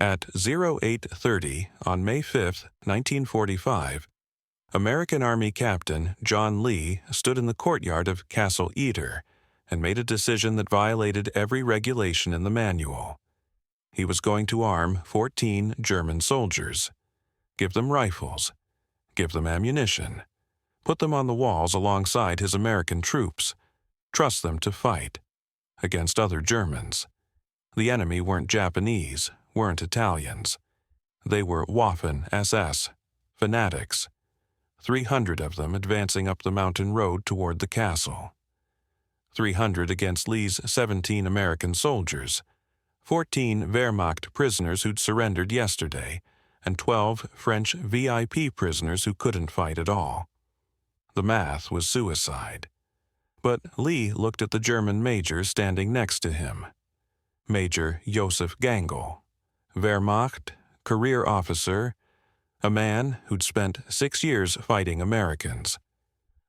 At 08:30 on May 5, 1945, American Army Captain John Lee stood in the courtyard of Castle Itter and made a decision that violated every regulation in the manual. He was going to arm 14 German soldiers, give them rifles, give them ammunition, put them on the walls alongside his American troops, trust them to fight against other Germans. The enemy weren't Japanese, weren't Italians. They were Waffen SS, fanatics, 300 of them advancing up the mountain road toward the castle. 300 against Lee's 17 American soldiers, 14 Wehrmacht prisoners who'd surrendered yesterday, and 12 French VIP prisoners who couldn't fight at all. The math was suicide. But Lee looked at the German major standing next to him. Major Josef Gangl, Wehrmacht, career officer, a man who'd spent 6 years fighting Americans.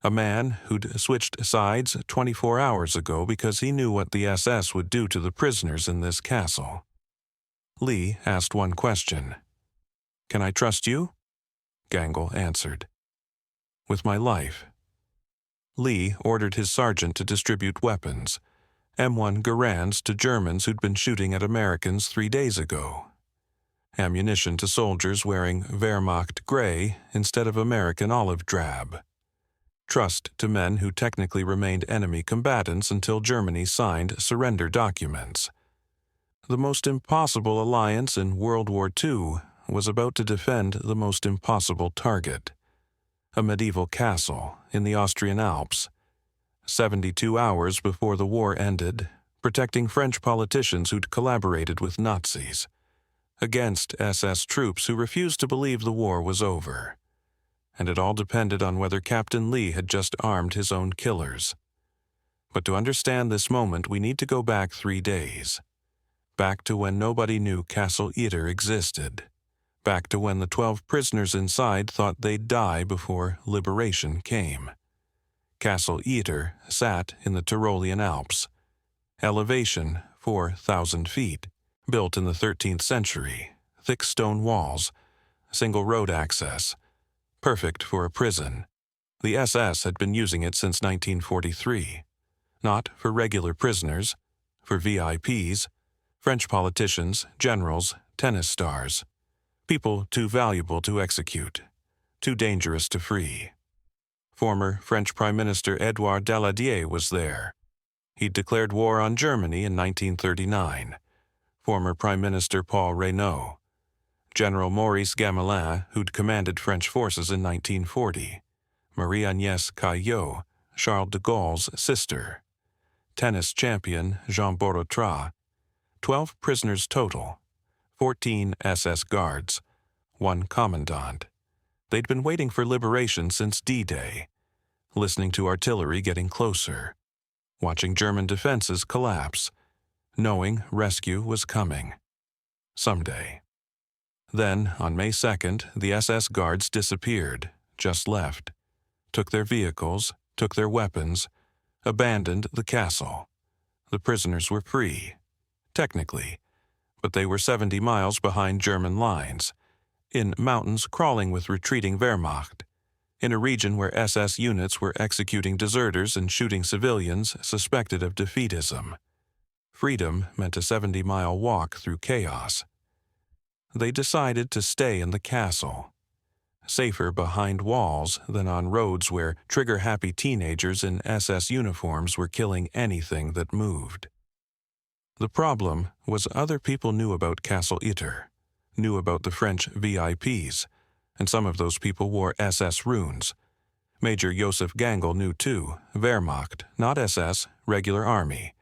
A man who'd switched sides 24 hours ago because he knew what the SS would do to the prisoners in this castle. Lee asked one question. "Can I trust you?" Gangl answered. "With my life." Lee ordered his sergeant to distribute weapons, M1 Garands to Germans who'd been shooting at Americans 3 days ago. Ammunition to soldiers wearing Wehrmacht gray instead of American olive drab. Trust to men who technically remained enemy combatants until Germany signed surrender documents. The most impossible alliance in World War II was about to defend the most impossible target. A medieval castle in the Austrian Alps, 72 hours before the war ended, protecting French politicians who'd collaborated with Nazis, against SS troops who refused to believe the war was over. And it all depended on whether Captain Lee had just armed his own killers. But to understand this moment, we need to go back 3 days. Back to when nobody knew Castle Itter existed. Back to when the 12 prisoners inside thought they'd die before liberation came. Castle Itter sat in the Tyrolean Alps. Elevation 4,000 feet. Built in the 13th century. Thick stone walls. Single road access. Perfect for a prison. The SS had been using it since 1943. Not for regular prisoners, for VIPs, French politicians, generals, tennis stars. People too valuable to execute, too dangerous to free. Former French Prime Minister Édouard Daladier was there. He'd declared war on Germany in 1939. Former Prime Minister Paul Reynaud. General Maurice Gamelin, who'd commanded French forces in 1940. Marie-Agnès Caillot, Charles de Gaulle's sister. Tennis champion Jean Borotra. 12 prisoners total. 14 SS guards. 1 commandant. They'd been waiting for liberation since D-Day, listening to artillery getting closer, watching German defenses collapse, knowing rescue was coming. Someday. Then, on May 2nd, the SS guards disappeared, just left, took their vehicles, took their weapons, abandoned the castle. The prisoners were free, technically, but they were 70 miles behind German lines, in mountains crawling with retreating Wehrmacht, in a region where SS units were executing deserters and shooting civilians suspected of defeatism. Freedom meant a 70-mile walk through chaos. They decided to stay in the castle, safer behind walls than on roads where trigger-happy teenagers in SS uniforms were killing anything that moved. The problem was other people knew about Castle Itter, knew about the French VIPs, and some of those people wore SS runes. Major Josef Gangl knew too, Wehrmacht, not SS, regular army.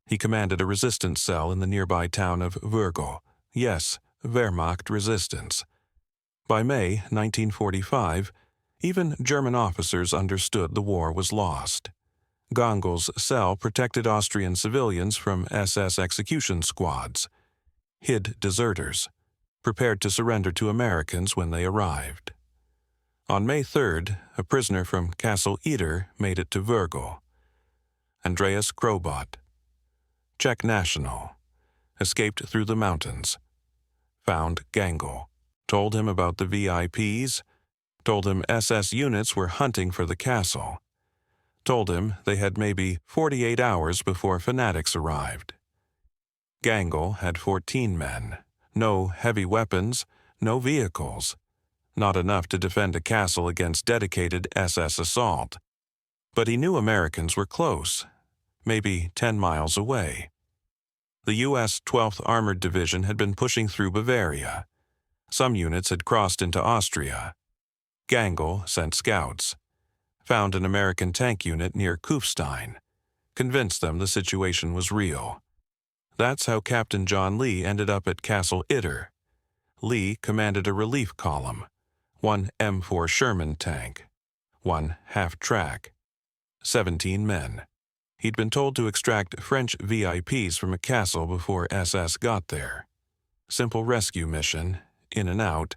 He commanded a resistance cell in the nearby town of Würgl. Yes, Wehrmacht resistance. By May 1945, even German officers understood the war was lost. Gangl's cell protected Austrian civilians from SS execution squads, hid deserters, prepared to surrender to Americans when they arrived. On May 3rd, a prisoner from Castle Itter made it to Würgl. Andreas Krobot, Czech national, escaped through the mountains. found Gangl, told him about the VIPs, told him SS units were hunting for the castle, told him they had maybe 48 hours before fanatics arrived. Gangl had 14 men, no heavy weapons, no vehicles, not enough to defend a castle against dedicated SS assault. But he knew Americans were close, maybe 10 miles away. The U.S. 12th Armored Division had been pushing through Bavaria. Some units had crossed into Austria. Gangl sent scouts, found an American tank unit near Kufstein, convinced them the situation was real. That's how Captain John Lee ended up at Castle Itter. Lee commanded a relief column, one M4 Sherman tank, one half-track, 17 men. He'd been told to extract French VIPs from a castle before SS got there. Simple rescue mission, in and out.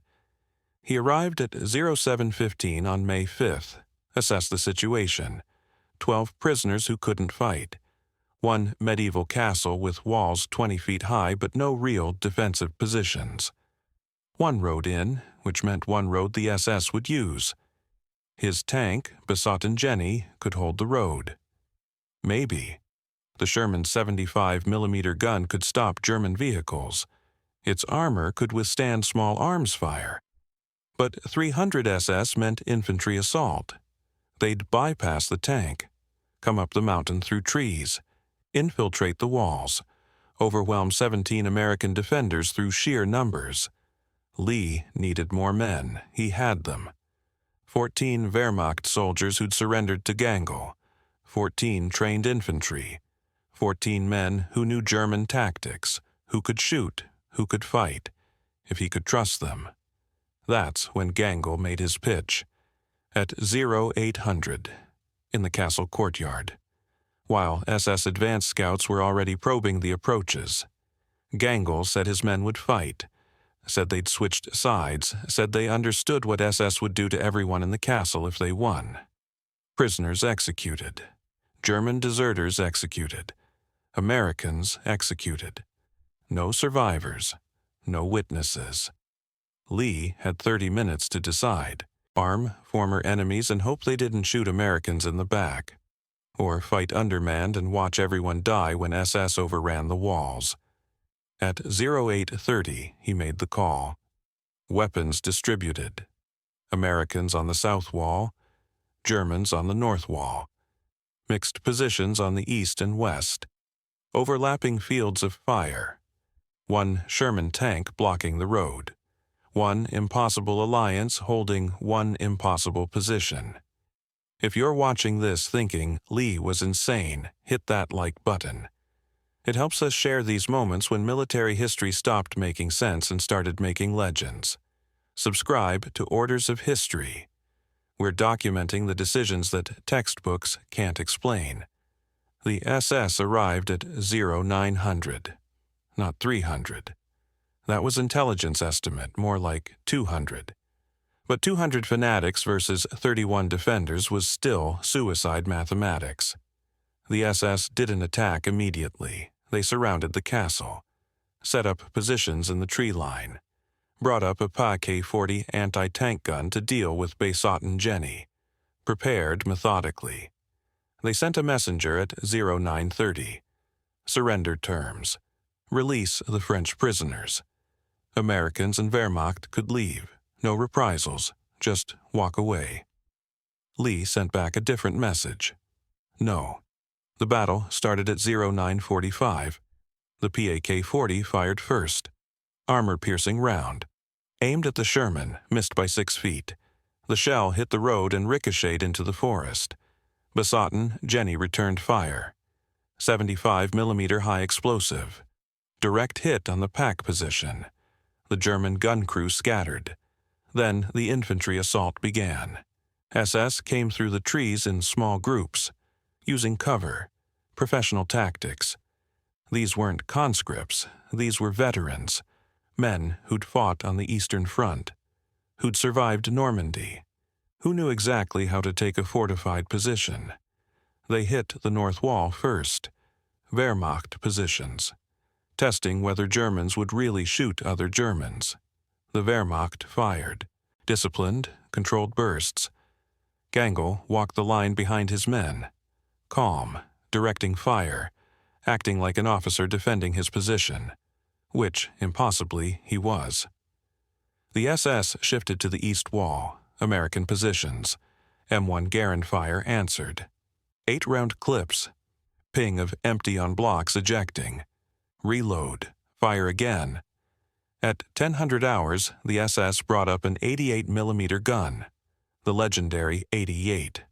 He arrived at 07:15 on May 5th, assessed the situation. 12 prisoners who couldn't fight. One medieval castle with walls 20 feet high but no real defensive positions. One road in, which meant one road the SS would use. His tank, Besotten Jenny, could hold the road. Maybe. The Sherman 75mm gun could stop German vehicles. Its armor could withstand small arms fire. But 300 SS meant infantry assault. They'd bypass the tank, come up the mountain through trees, infiltrate the walls, overwhelm 17 American defenders through sheer numbers. Lee needed more men. He had them. 14 Wehrmacht soldiers who'd surrendered to Gangl. 14 trained infantry, 14 men who knew German tactics, who could shoot, who could fight, if he could trust them. That's when Gangl made his pitch, at 0800, in the castle courtyard, while SS advance scouts were already probing the approaches. Gangl said his men would fight, said they'd switched sides, said they understood what SS would do to everyone in the castle if they won. Prisoners executed. German deserters executed. Americans executed. No survivors. No witnesses. Lee had 30 minutes to decide. Arm former enemies and hope they didn't shoot Americans in the back. Or fight undermanned and watch everyone die when SS overran the walls. At 08:30, he made the call. Weapons distributed. Americans on the south wall, Germans on the north wall. Mixed positions on the east and west. Overlapping fields of fire. One Sherman tank blocking the road. One impossible alliance holding one impossible position. If you're watching this thinking Lee was insane, hit that like button. It helps us share these moments when military history stopped making sense and started making legends. Subscribe to Orders of History. We're documenting the decisions that textbooks can't explain. The SS arrived at 0900, not 300. That was intelligence estimate, more like 200. But 200 fanatics versus 31 defenders was still suicide mathematics. The SS didn't attack immediately. They surrounded the castle, set up positions in the tree line, brought up a K-40 anti-tank gun to deal with Besotten Jenny, prepared methodically. They sent a messenger at 0930. Surrender terms. Release the French prisoners. Americans and Wehrmacht could leave. No reprisals. Just walk away. Lee sent back a different message. No. The battle started at 0945. The K-40 fired first. Armor-piercing round. Aimed at the Sherman, missed by 6 feet. The shell hit the road and ricocheted into the forest. Besotten Jenny returned fire. 75mm high explosive. Direct hit on the pack position. The German gun crew scattered. Then the infantry assault began. SS came through the trees in small groups, using cover, professional tactics. These weren't conscripts, these were veterans, men who'd fought on the Eastern Front, who'd survived Normandy, who knew exactly how to take a fortified position. They hit the north wall first, Wehrmacht positions. testing whether Germans would really shoot other Germans. The Wehrmacht fired. Disciplined, controlled bursts. Gangl walked the line behind his men. Calm, directing fire, acting like an officer defending his position, which, impossibly, he was. The SS shifted to the east wall, American positions. M1 Garand fire answered. 8-round clips. Ping of empty on blocks ejecting. Reload. Fire again. At 1000 hours, the SS brought up an 88mm gun, the legendary 88.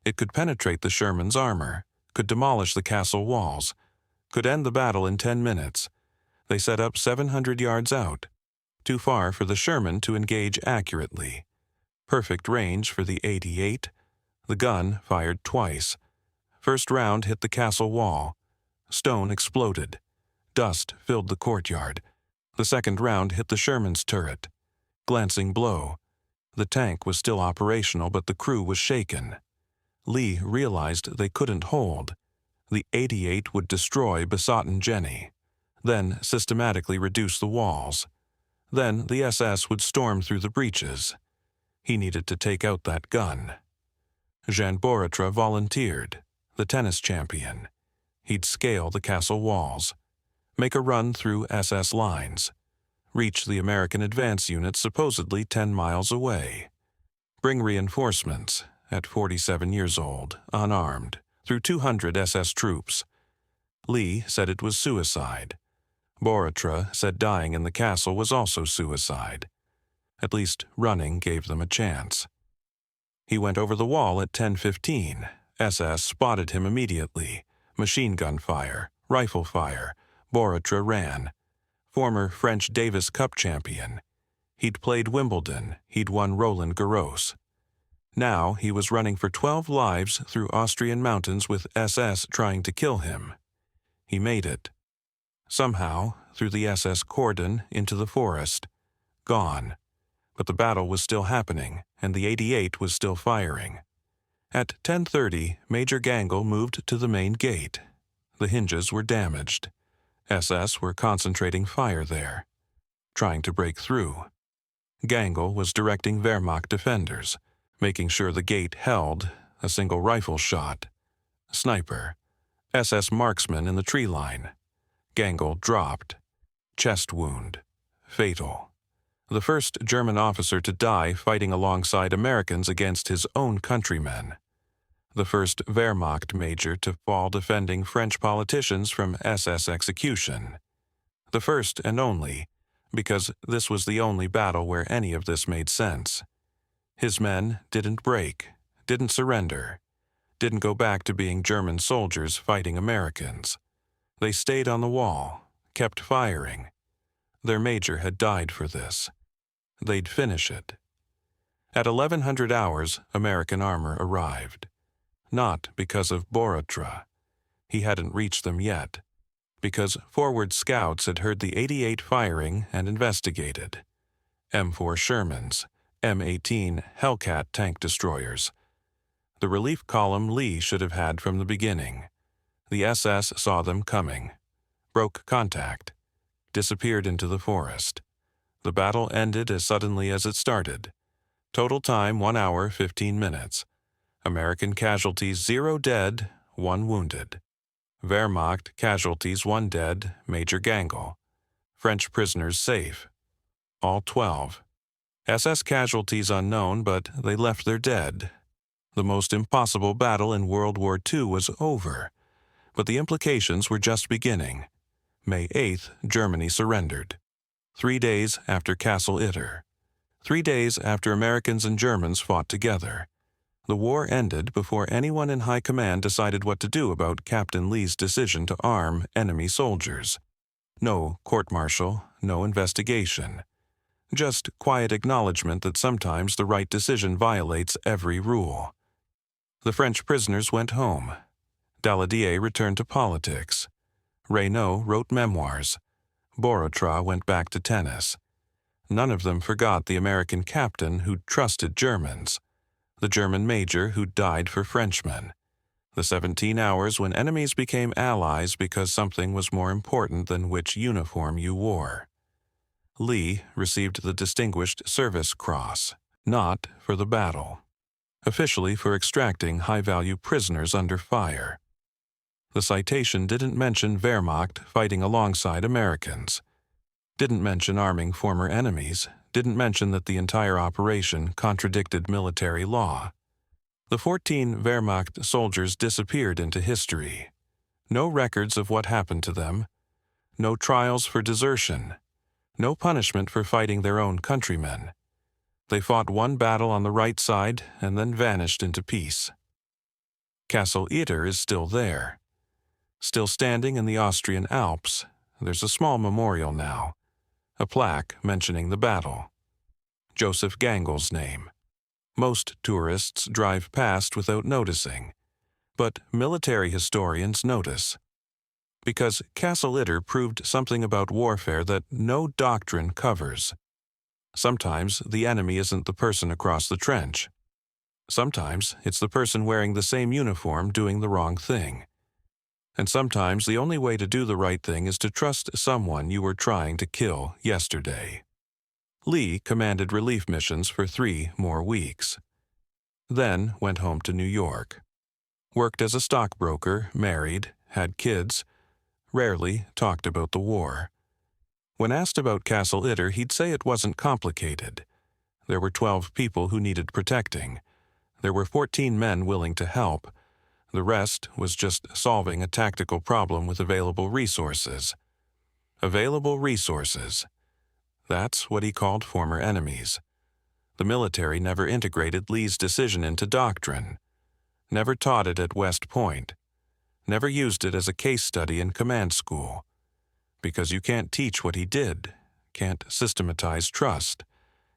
It could penetrate the Sherman's armor, could demolish the castle walls, could end the battle in 10 minutes. They set up 700 yards out, too far for the Sherman to engage accurately. Perfect range for the 88. The gun fired twice. First round hit the castle wall. Stone exploded. Dust filled the courtyard. The second round hit the Sherman's turret. Glancing blow. The tank was still operational, but the crew was shaken. Lee realized they couldn't hold. The 88 would destroy Besotten Jenny, then systematically reduce the walls. Then the SS would storm through the breaches. He needed to take out that gun. Jean Borotra volunteered, the tennis champion. He'd scale the castle walls, make a run through SS lines, reach the American advance units supposedly 10 miles away, bring reinforcements, at 47 years old, unarmed, through 200 SS troops. Lee said it was suicide. Borotra said dying in the castle was also suicide. At least running gave them a chance. He went over the wall at 10:15. SS spotted him immediately. Machine gun fire, rifle fire. Borotra ran. Former French Davis Cup champion. He'd played Wimbledon. He'd won Roland Garros. Now he was running for 12 lives through Austrian mountains with SS trying to kill him. He made it. Somehow, through the SS cordon into the forest. Gone. But the battle was still happening, and the 88 was still firing. At 10:30, Major Gangl moved to the main gate. The hinges were damaged. SS were concentrating fire there, trying to break through. Gangl was directing Wehrmacht defenders, making sure the gate held, a single rifle shot. Sniper. SS marksman in the tree line. Gangl dropped. Chest wound. Fatal. The first German officer to die fighting alongside Americans against his own countrymen. The first Wehrmacht major to fall defending French politicians from SS execution. The first and only, because this was the only battle where any of this made sense. His men didn't break, didn't surrender, didn't go back to being German soldiers fighting Americans. They stayed on the wall, kept firing. Their major had died for this. They'd finish it. At 1100 hours, American armor arrived. Not because of Borotra. He hadn't reached them yet. Because forward scouts had heard the 88 firing and investigated. M4 Shermans, M18 Hellcat tank destroyers. The relief column Lee should have had from the beginning. The SS saw them coming. Broke contact. Disappeared into the forest. The battle ended as suddenly as it started. Total time 1 hour 15 minutes. American casualties 0 dead, 1 wounded. Wehrmacht casualties 1 dead, Major Gangl. French prisoners safe. All 12. SS casualties unknown, but they left their dead. The most impossible battle in World War II was over, but the implications were just beginning. May 8th, Germany surrendered. 3 days after Castle Itter. 3 days after Americans and Germans fought together. The war ended before anyone in high command decided what to do about Captain Lee's decision to arm enemy soldiers. No court-martial, no investigation. Just quiet acknowledgement that sometimes the right decision violates every rule. The French prisoners went home. Daladier returned to politics. Reynaud wrote memoirs. Borotra went back to tennis. None of them forgot the American captain who'd trusted Germans, the German major who'd died for Frenchmen, The 17 hours when enemies became allies because something was more important than which uniform you wore. Lee received the Distinguished Service Cross, not for the battle, officially for extracting high-value prisoners under fire. The citation didn't mention Wehrmacht fighting alongside Americans, didn't mention arming former enemies, didn't mention that the entire operation contradicted military law. The 14 Wehrmacht soldiers disappeared into history. No records of what happened to them, no trials for desertion, no punishment for fighting their own countrymen. They fought one battle on the right side and then vanished into peace. Castle Itter is still there. Still standing in the Austrian Alps, there's a small memorial now, a plaque mentioning the battle. Joseph Gangel's name. Most tourists drive past without noticing, but military historians notice. Because Castle Itter proved something about warfare that no doctrine covers. Sometimes the enemy isn't the person across the trench. Sometimes it's the person wearing the same uniform doing the wrong thing. And sometimes the only way to do the right thing is to trust someone you were trying to kill yesterday. Lee commanded relief missions for 3 more weeks. Then went home to New York. Worked as a stockbroker, married, had kids, rarely talked about the war. When asked about Castle Itter, he'd say it wasn't complicated. There were 12 people who needed protecting. There were 14 men willing to help. The rest was just solving a tactical problem with available resources. Available resources. That's what he called former enemies. The military never integrated Lee's decision into doctrine, never taught it at West Point, never used it as a case study in command school. Because you can't teach what he did, can't systematize trust,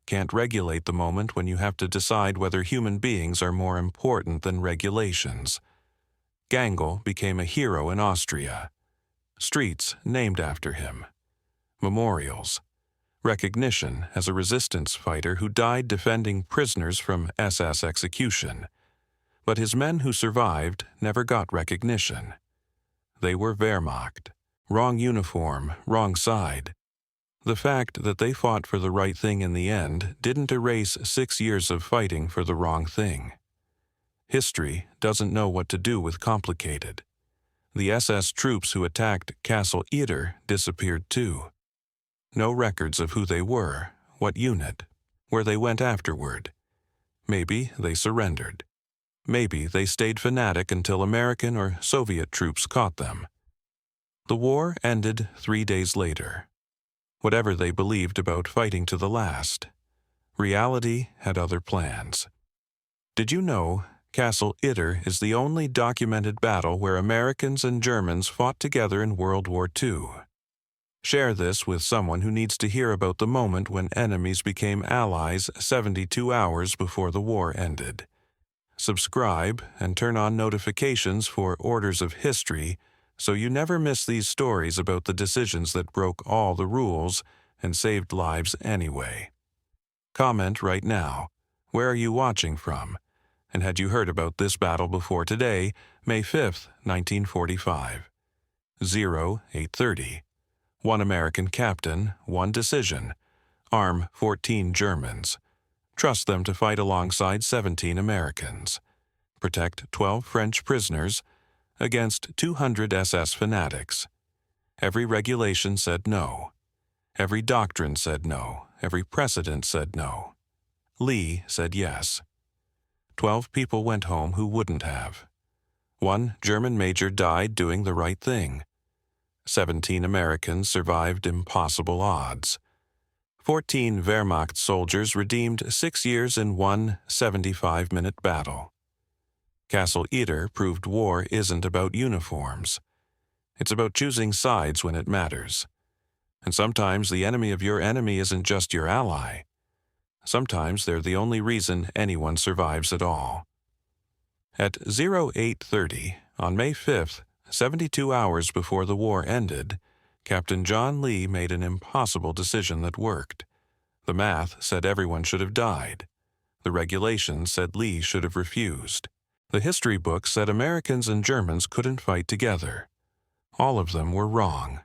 can't regulate the moment when you have to decide whether human beings are more important than regulations. Gangel became a hero in Austria. Streets named after him. Memorials. Recognition as a resistance fighter who died defending prisoners from SS execution. But his men who survived never got recognition. They were Wehrmacht. Wrong uniform, wrong side. The fact that they fought for the right thing in the end didn't erase 6 years of fighting for the wrong thing. History doesn't know what to do with complicated. The SS troops who attacked Castle Itter disappeared too. No records of who they were, what unit, where they went afterward. Maybe they surrendered. Maybe they stayed fanatic until American or Soviet troops caught them. The war ended 3 days later. Whatever they believed about fighting to the last, reality had other plans. Did you know Castle Itter is the only documented battle where Americans and Germans fought together in World War II? Share this with someone who needs to hear about the moment when enemies became allies 72 hours before the war ended. Subscribe and turn on notifications for Orders of History so you never miss these stories about the decisions that broke all the rules and saved lives anyway. Comment right now. Where are you watching from? And had you heard about this battle before today, May 5th, 1945? 0830. 1 American captain, 1 decision. Arm 14 Germans. Trust them to fight alongside 17 Americans. Protect 12 French prisoners against 200 SS fanatics. Every regulation said no. Every doctrine said no. Every precedent said no. Lee said yes. 12 people went home who wouldn't have. 1 German major died doing the right thing. 17 Americans survived impossible odds. 14 Wehrmacht soldiers redeemed 6 years in one 75-minute battle. Castle Itter proved war isn't about uniforms. It's about choosing sides when it matters. And sometimes the enemy of your enemy isn't just your ally. Sometimes they're the only reason anyone survives at all. At 0830, on May 5th, 72 hours before the war ended, Captain John Lee made an impossible decision that worked. The math said everyone should have died. The regulations said Lee should have refused. The history books said Americans and Germans couldn't fight together. All of them were wrong.